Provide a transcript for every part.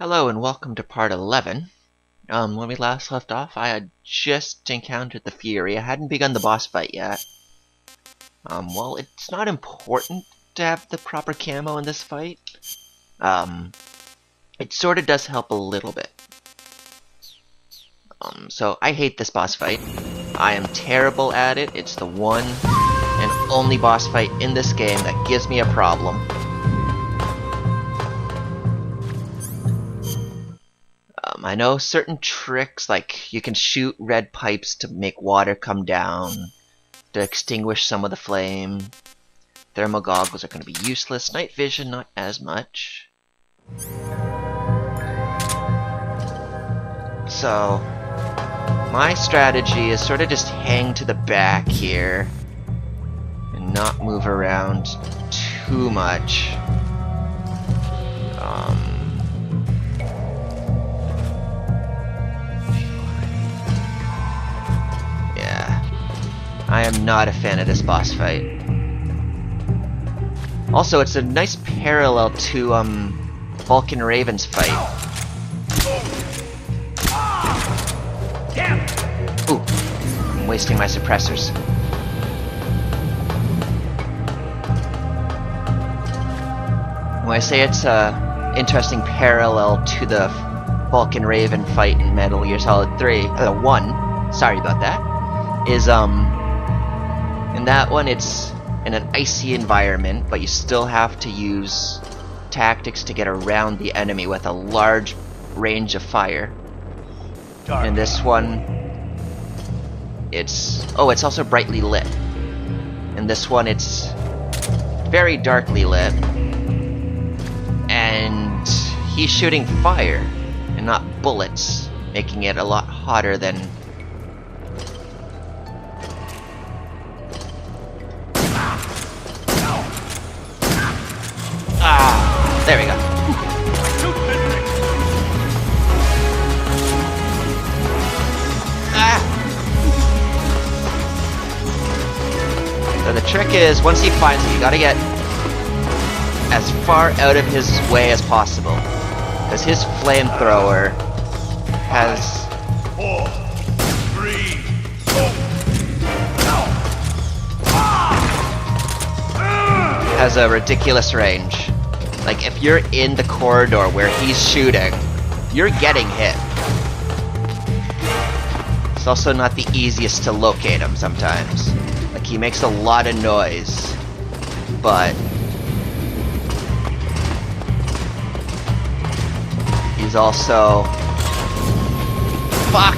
Hello and welcome to part 11. When we last left off, I had just encountered the Fury. I hadn't begun the boss fight yet. Well, it's not important to have the proper camo in this fight. It sort of does help a little bit. So I hate this boss fight. I am terrible at it. It's the one and only boss fight in this game that gives me a problem. I know certain tricks, like you can shoot red pipes to make water come down, to extinguish some of the flame. Thermal goggles are going to be useless. Night vision, not as much. So, my strategy is sort of just hang to the back here and not move around too much. I am not a fan of this boss fight. Also, it's a nice parallel to Vulcan Raven's fight. Ooh, I'm wasting my suppressors. When I say it's a interesting parallel to the Vulcan Raven fight in Metal Gear Solid 3, 1, sorry about that, is in that one, it's in an icy environment, but you still have to use tactics to get around the enemy with a large range of fire. In this one, it's also brightly lit. In this one, it's very darkly lit, and he's shooting fire and not bullets, making it a lot hotter than. There we go. So the trick is, once he finds you, you gotta get as far out of his way as possible. Because his flamethrower has a ridiculous range. Like, if you're in the corridor where he's shooting, you're getting hit. It's also not the easiest to locate him sometimes. Like, he makes a lot of noise, but he's also... Fuck!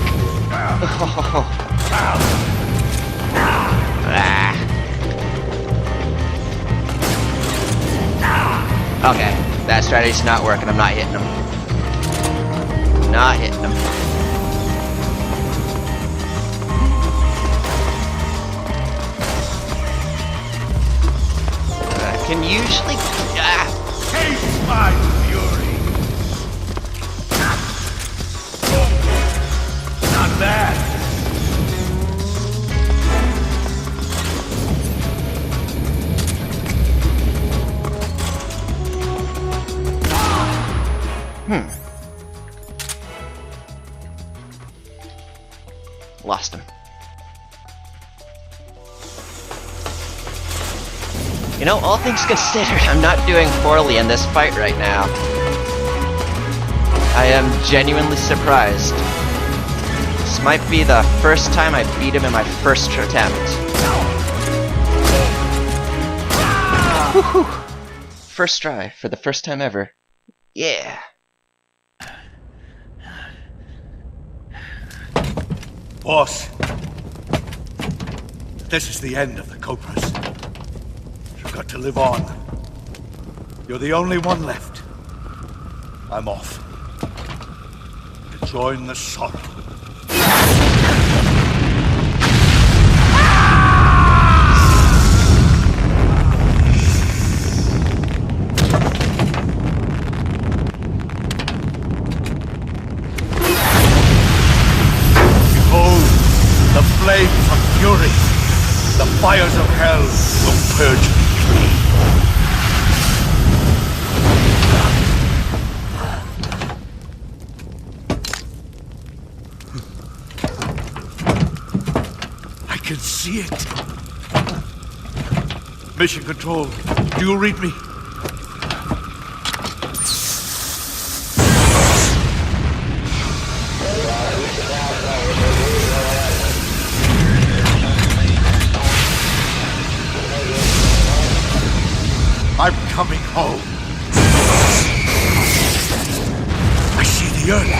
Okay, that strategy's not working. I'm not hitting him. Not hitting him. I can usually... Taste my fury! Not bad! Lost him. You know, all things considered, I'm not doing poorly in this fight right now. I am genuinely surprised. This might be the first time I beat him in my first attempt. Woohoo! First try, for the first time ever. Yeah! Boss, this is the end of the Cobras. You've got to live on. You're the only one left. I'm off. To join the sorrow. Flames of fury, the fires of hell will purge me. see it. Mission Control, do you read me? I'm coming home. I see the Earth.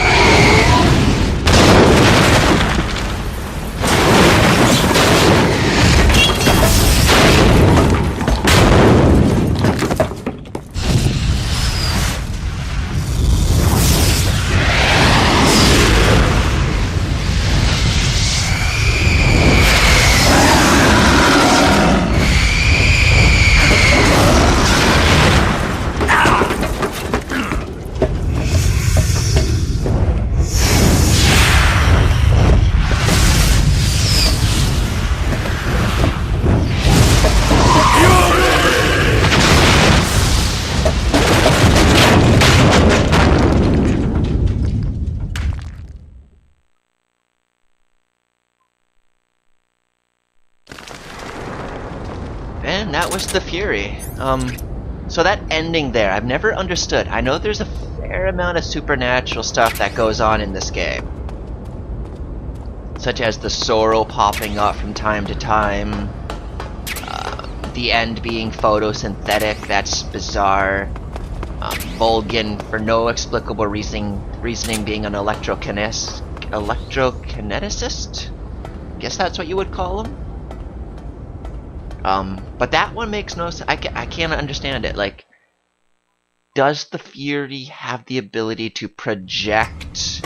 And that was the Fury. So that ending there, I've never understood. I know there's a fair amount of supernatural stuff that goes on in this game. Such as the sorrow popping up from time to time. The end being photosynthetic, that's bizarre. Volgin, for no explicable reasoning being an electrokineticist? Guess that's what you would call him? But that one makes no sense. I can't understand it. Like, does the Fury have the ability to project?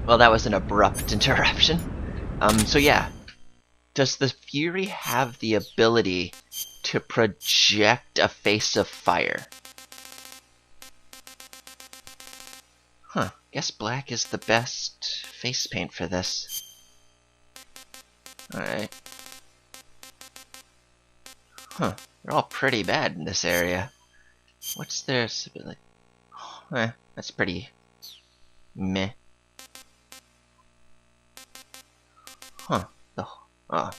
Well, that was an abrupt interruption. So yeah. Does the Fury have the ability to project a face of fire? Huh. Guess black is the best face paint for this. Alright. Huh. They're all pretty bad in this area. What's their ability? That's pretty meh. Huh. Oh.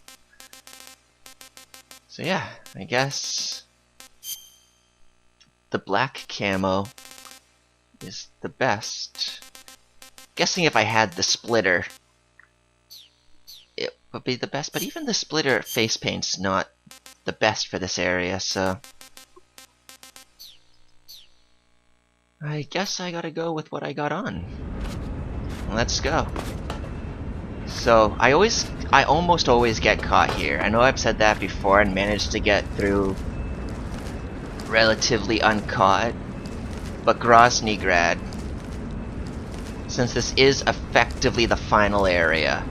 So yeah, I guess the black camo is the best. Guessing if I had the splitter, it would be the best, but even the splitter face paint's not the best for this area, so I guess I gotta go with what I got on. Let's go. So, I almost always get caught here. I know I've said that before and managed to get through relatively uncaught. But Groznygrad, since this is effectively the final area,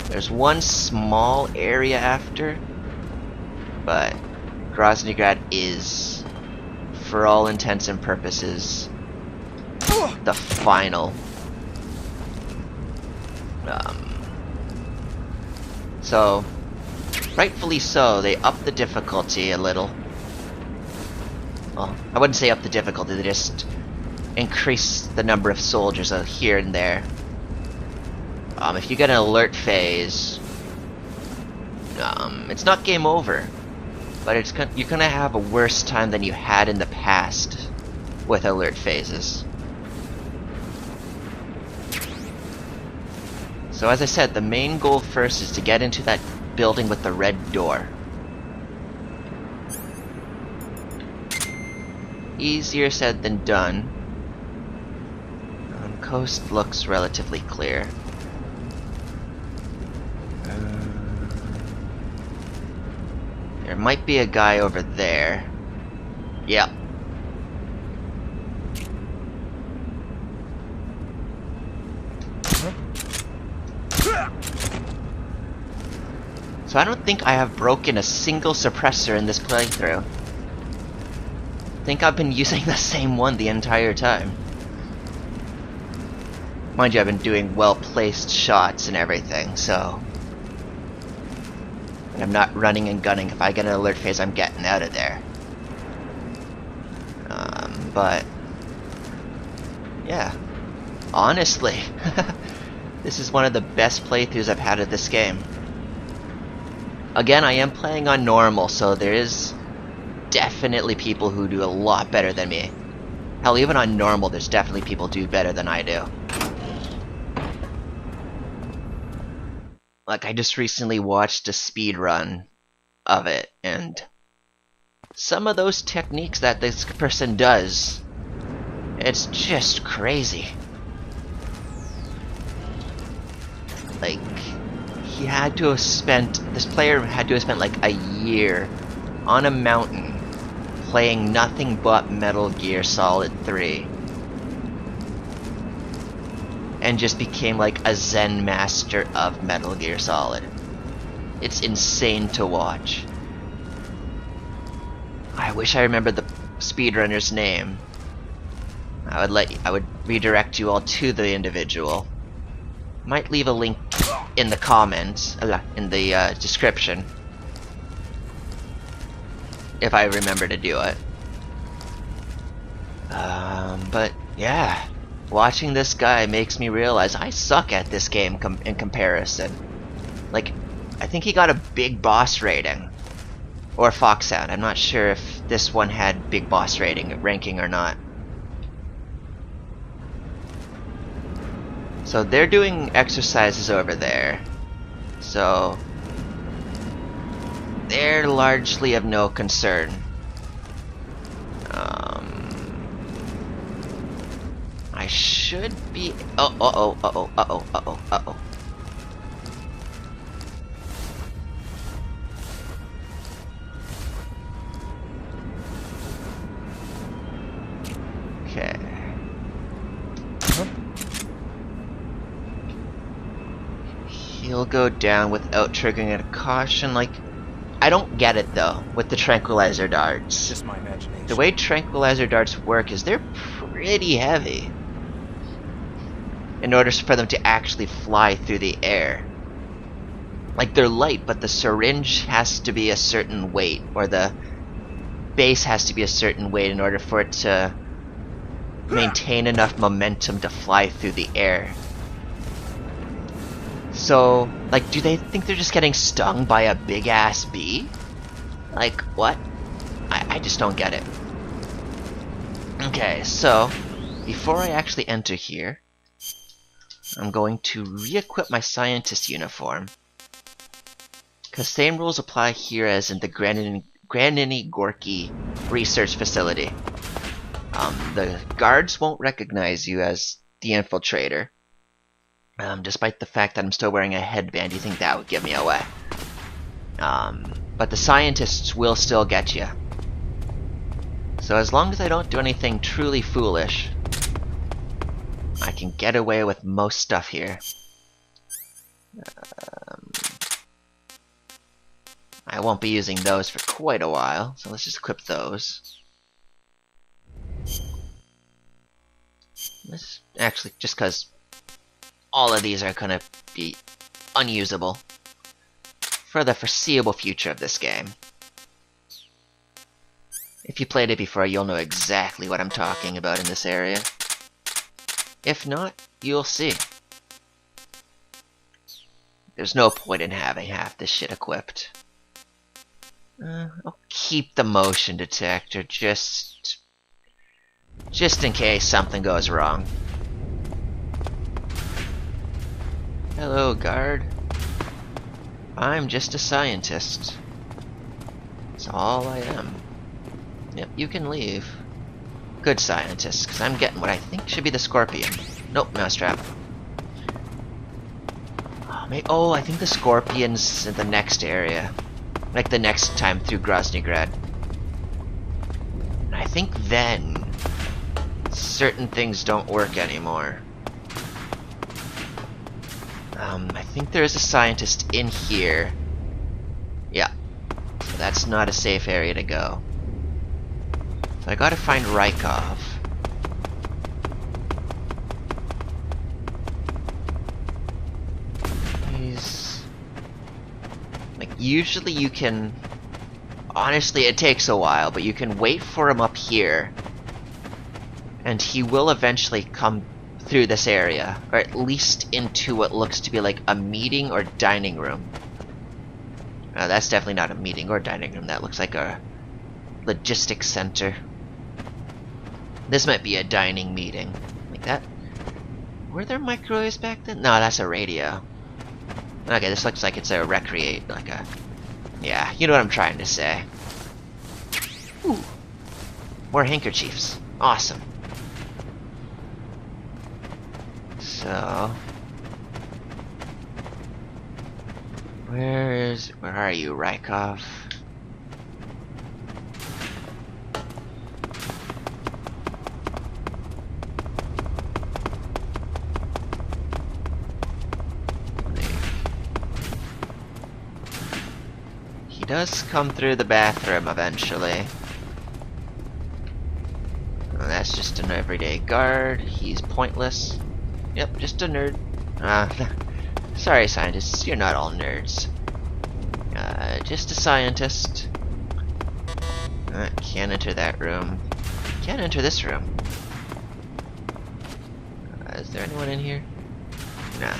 there's one small area after, but Groznygrad is, for all intents and purposes, the final. So, rightfully so, they upped the difficulty a little. Well, I wouldn't say up the difficulty, they just increased the number of soldiers here and there. If you get an alert phase, it's not game over. but you're gonna have a worse time than you had in the past with alert phases. So as I said, the main goal first is to get into that building with the red door. Easier said than done. Coast looks relatively clear. There might be a guy over there. Yep. So I don't think I have broken a single suppressor in this playthrough. I think I've been using the same one the entire time. Mind you, I've been doing well-placed shots and everything, so... And I'm not running and gunning. If I get an alert phase, I'm getting out of there. But... yeah. Honestly, this is one of the best playthroughs I've had of this game. Again, I am playing on normal, so there is definitely people who do a lot better than me. Hell, even on normal, there's definitely people who do better than I do. Like, I just recently watched a speed run of it, and some of those techniques that this person does, it's just crazy. Like, this player had to have spent like a year on a mountain playing nothing but Metal Gear Solid 3. And just became like a Zen master of Metal Gear Solid. It's insane to watch. I wish I remembered the speedrunner's name. I would redirect you all to the individual. Might leave a link in the comments, in the description, if I remember to do it. But yeah. Watching this guy makes me realize I suck at this game in comparison. Like, I think he got a big boss rating. Or Fox Sound. I'm not sure if this one had big boss ranking or not. So they're doing exercises over there. So they're largely of no concern. I should be... Uh-oh. Okay. He'll go down without triggering a caution, like... I don't get it, though, with the tranquilizer darts. Just my imagination. The way tranquilizer darts work is they're pretty heavy in order for them to actually fly through the air. Like, they're light, but the syringe has to be a certain weight, or the base has to be a certain weight in order for it to maintain enough momentum to fly through the air. So, like, do they think they're just getting stung by a big-ass bee? Like, what? I just don't get it. Okay, so, before I actually enter here, I'm going to re-equip my scientist uniform. Because same rules apply here as in the Granini Gorky research facility. The guards won't recognize you as the infiltrator. Despite the fact that I'm still wearing a headband, you think that would give me away. But the scientists will still get you. So as long as I don't do anything truly foolish, I can get away with most stuff here. I won't be using those for quite a while, so let's just equip those. This actually, just because all of these are gonna be unusable for the foreseeable future of this game. If you played it before, you'll know exactly what I'm talking about in this area. If not, you'll see. There's no point in having half this shit equipped. I'll keep the motion detector just in case something goes wrong. Hello, guard. I'm just a scientist. That's all I am. Yep, you can leave. Good scientist, because I'm getting what I think should be the scorpion. Nope, mousetrap. Oh, I think the scorpion's in the next area. Like the next time through Groznygrad. And I think then certain things don't work anymore. I think there is a scientist in here. Yeah. So that's not a safe area to go. So I gotta find Rykov. He's... like, usually you can... honestly, it takes a while, but you can wait for him up here. And he will eventually come through this area, or at least into what looks to be like a meeting or dining room. That's definitely not a meeting or dining room, that looks like a logistics center. This might be a dining meeting. Like that. Were there microwaves back then? No, that's a radio. Okay, this looks like it's a recreate, like a... yeah, you know what I'm trying to say. Ooh. More handkerchiefs. Awesome. So... where are you, Rykov? He does come through the bathroom eventually. Oh, that's just an everyday guard. He's pointless. Yep, just a nerd. Sorry, scientists, you're not all nerds. Just a scientist. Can't enter that room. Can't enter this room. Is there anyone in here? Nah.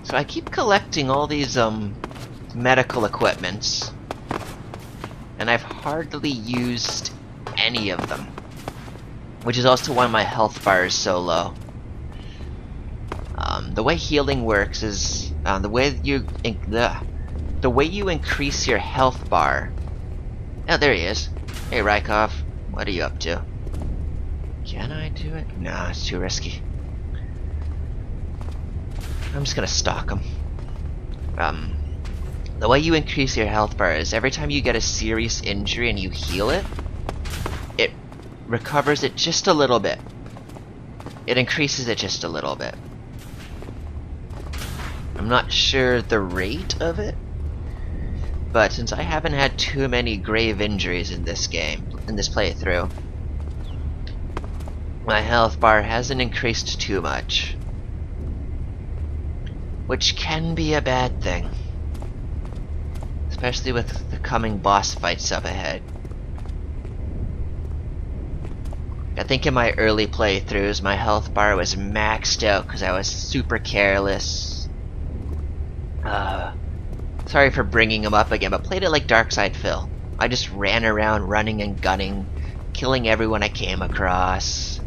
So I keep collecting all these, medical equipments. And I've hardly used any of them. Which is also why my health bar is so low. The way healing works is the way you increase your health bar. Oh, there he is. Hey, Rykov, what are you up to? Can I do it? No, it's too risky. I'm just gonna stalk him. The way you increase your health bar is every time you get a serious injury and you heal it, it recovers it just a little bit. It increases it just a little bit. I'm not sure the rate of it, but since I haven't had too many grave injuries in this game, in this playthrough, my health bar hasn't increased too much. Which can be a bad thing. Especially with the coming boss fights up ahead. I think in my early playthroughs, my health bar was maxed out because I was super careless. Sorry for bringing him up again, but played it like Darkside Phil. I just ran around running and gunning, killing everyone I came across.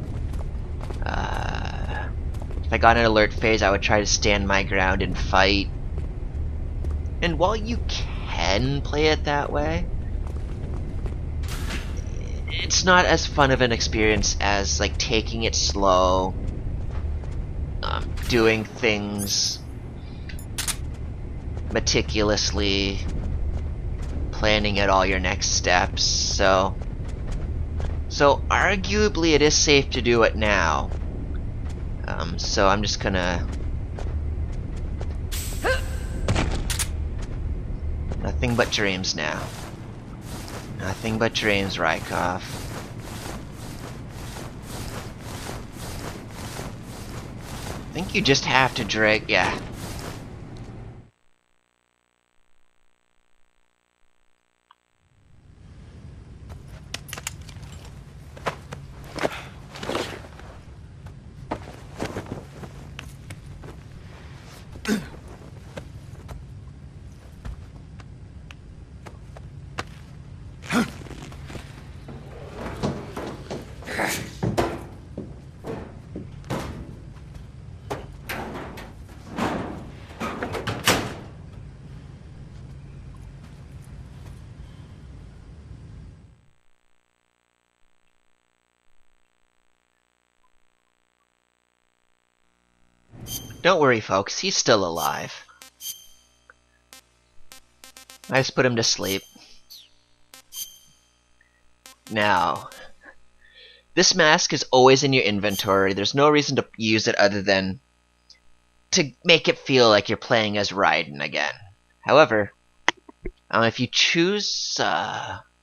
If I got an alert phase, I would try to stand my ground and fight. And while you can play it that way, it's not as fun of an experience as like taking it slow, doing things meticulously, planning out all your next steps. So arguably it is safe to do it now. So I'm just gonna... nothing but dreams now. Nothing but dreams, Rykov. I think you just have to drag... yeah. Don't worry, folks. He's still alive. I just put him to sleep. Now, this mask is always in your inventory. There's no reason to use it other than to make it feel like you're playing as Raiden again. However, if you choose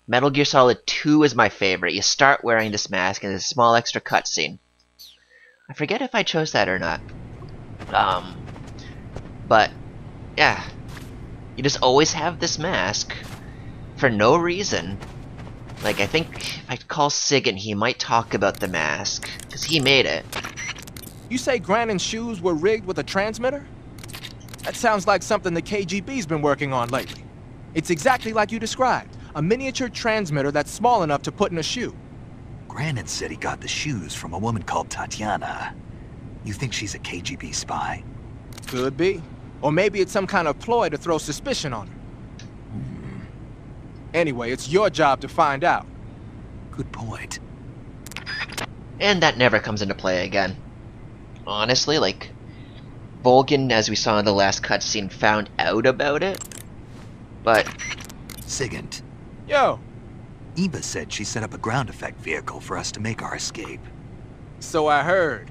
Metal Gear Solid 2 is my favorite. You start wearing this mask and there's a small extra cutscene. I forget if I chose that or not. But, yeah. You just always have this mask for no reason. Like, I think if I call Sigan, he might talk about the mask, because he made it. You say Grannon's shoes were rigged with a transmitter? That sounds like something the KGB's been working on lately. It's exactly like you described, a miniature transmitter that's small enough to put in a shoe. Grannon said he got the shoes from a woman called Tatiana. You think she's a KGB spy? Could be. Or maybe it's some kind of ploy to throw suspicion on her. Anyway, it's your job to find out. Good point. And that never comes into play again. Honestly, like, Volgin, as we saw in the last cutscene, found out about it, but... Sigint. Yo! Eva said she set up a ground effect vehicle for us to make our escape. So I heard.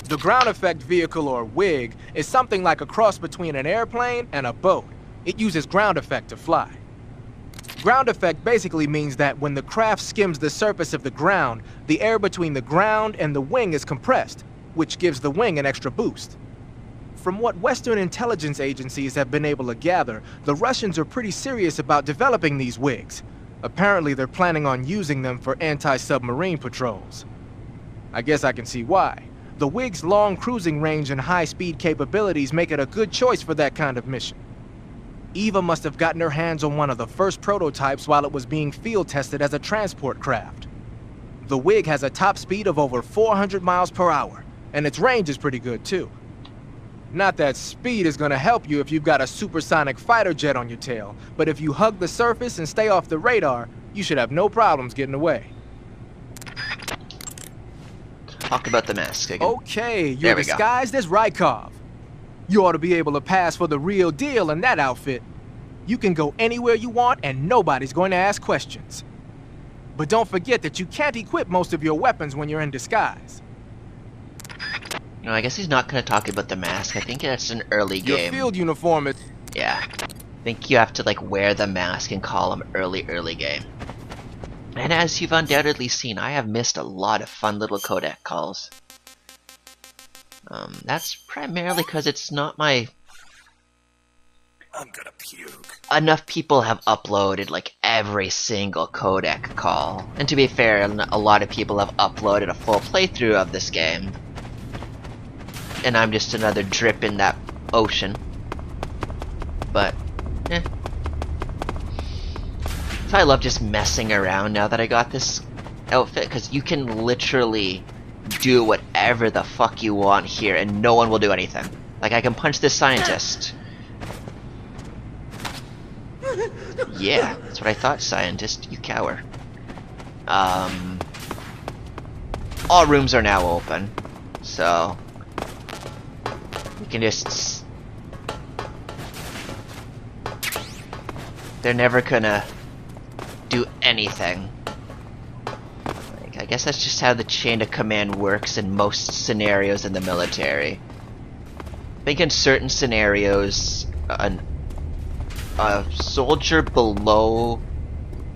The ground effect vehicle, or WIG, is something like a cross between an airplane and a boat. It uses ground effect to fly. Ground effect basically means that when the craft skims the surface of the ground, the air between the ground and the wing is compressed, which gives the wing an extra boost. From what Western intelligence agencies have been able to gather, the Russians are pretty serious about developing these WIGs. Apparently they're planning on using them for anti-submarine patrols. I guess I can see why. The WIG's long cruising range and high-speed capabilities make it a good choice for that kind of mission. Eva must have gotten her hands on one of the first prototypes while it was being field tested as a transport craft. The WIG has a top speed of over 400 miles per hour, and its range is pretty good too. Not that speed is gonna help you if you've got a supersonic fighter jet on your tail, but if you hug the surface and stay off the radar, you should have no problems getting away. Talk about the mask again. Okay, you're disguised as Rykov. You ought to be able to pass for the real deal in that outfit. You can go anywhere you want and nobody's going to ask questions. But don't forget that you can't equip most of your weapons when you're in disguise. No, I guess he's not going to talk about the mask. I think that's an early game. Your field uniform is... Yeah. I think you have to, like, wear the mask and call him early game. And as you've undoubtedly seen, I have missed a lot of fun little codec calls. That's primarily because it's not my... I'm gonna puke. Enough people have uploaded, like, every single codec call. And to be fair, a lot of people have uploaded a full playthrough of this game. And I'm just another drip in that ocean. But, eh. So I love just messing around now that I got this outfit, because you can literally do whatever the fuck you want here and no one will do anything. Like, I can punch this scientist. Yeah, that's what I thought, scientist. You cower. All rooms are now open, so you can just... They're never gonna do anything. Like, I guess that's just how the chain of command works in most scenarios in the military. I think in certain scenarios, a soldier below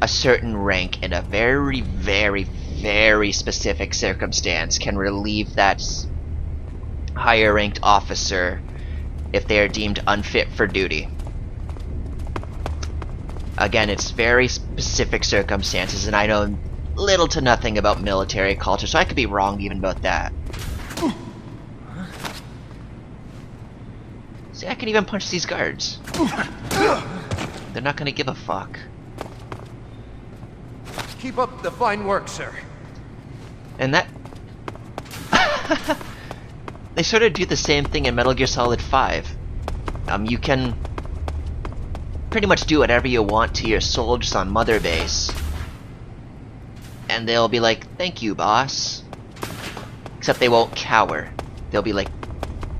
a certain rank in a very, very, very specific circumstance can relieve that higher ranked officer if they are deemed unfit for duty. Again, it's very specific circumstances, and I know little to nothing about military culture, so I could be wrong even about that. See, I can even punch these guards. They're not gonna give a fuck. Keep up the fine work, sir. And that... They sort of do the same thing in Metal Gear Solid 5. You can pretty much do whatever you want to your soldiers on Mother Base. And they'll be like, thank you, boss. Except they won't cower. They'll be like,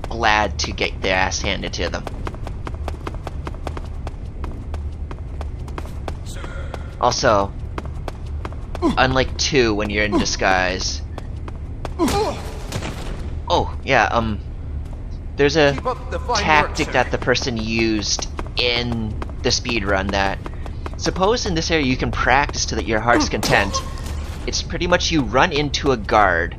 glad to get their ass handed to them. Also, unlike 2 when you're in disguise. Oh, yeah, there's a Keep up the fine tactic work, that sir. the person used in the speedrun that, suppose in this area you can practice to your heart's content. It's pretty much you run into a guard,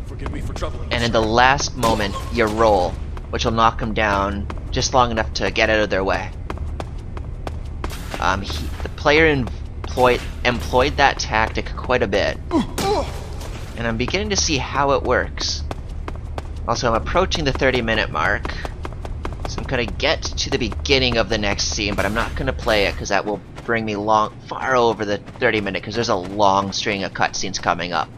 Forgive me for troubling. and in the last moment you roll, which will knock them down just long enough to get out of their way. The player employed that tactic quite a bit, and I'm beginning to see how it works. Also, I'm approaching the 30-minute mark, so I'm gonna get to the beginning of the next scene, but I'm not gonna play it because that will bring me far over the 30-minute, because there's a long string of cutscenes coming up.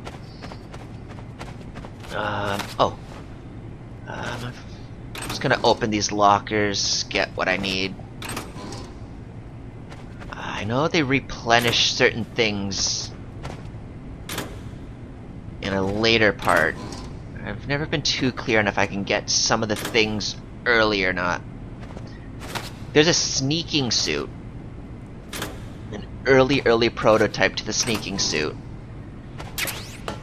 I'm just gonna open these lockers, get what I need. I know they replenish certain things in a later part. I've never been too clear on if I can get some of the things early or not. There's a sneaking suit. An early prototype to the sneaking suit.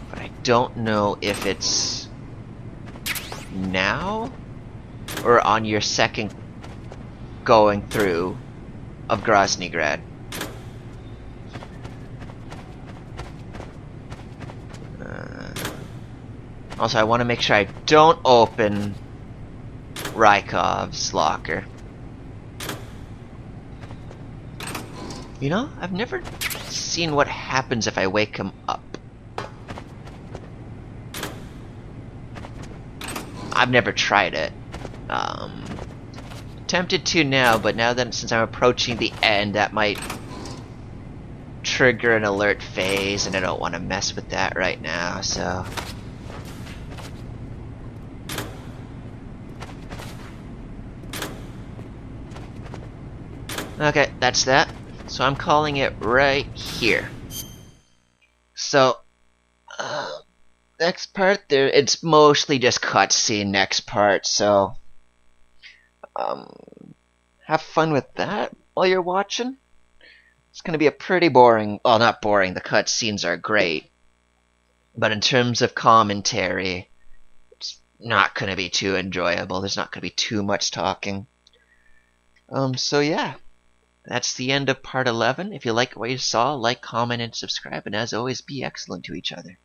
But I don't know if it's now or on your second going through of Groznygrad. Also, I want to make sure I don't open Rykov's locker. You know, I've never seen what happens if I wake him up. I've never tried it. Tempted to now, but now that since I'm approaching the end, that might trigger an alert phase, and I don't want to mess with that right now, so... Okay, that's that. So I'm calling it right here. So, next part, it's mostly just cutscene next part, so... have fun with that while you're watching. It's gonna be a pretty boring... Well, not boring, the cutscenes are great. But in terms of commentary, it's not gonna be too enjoyable. There's not gonna be too much talking. So yeah. That's the end of part 11. If you like what you saw, like, comment, and subscribe. And as always, be excellent to each other.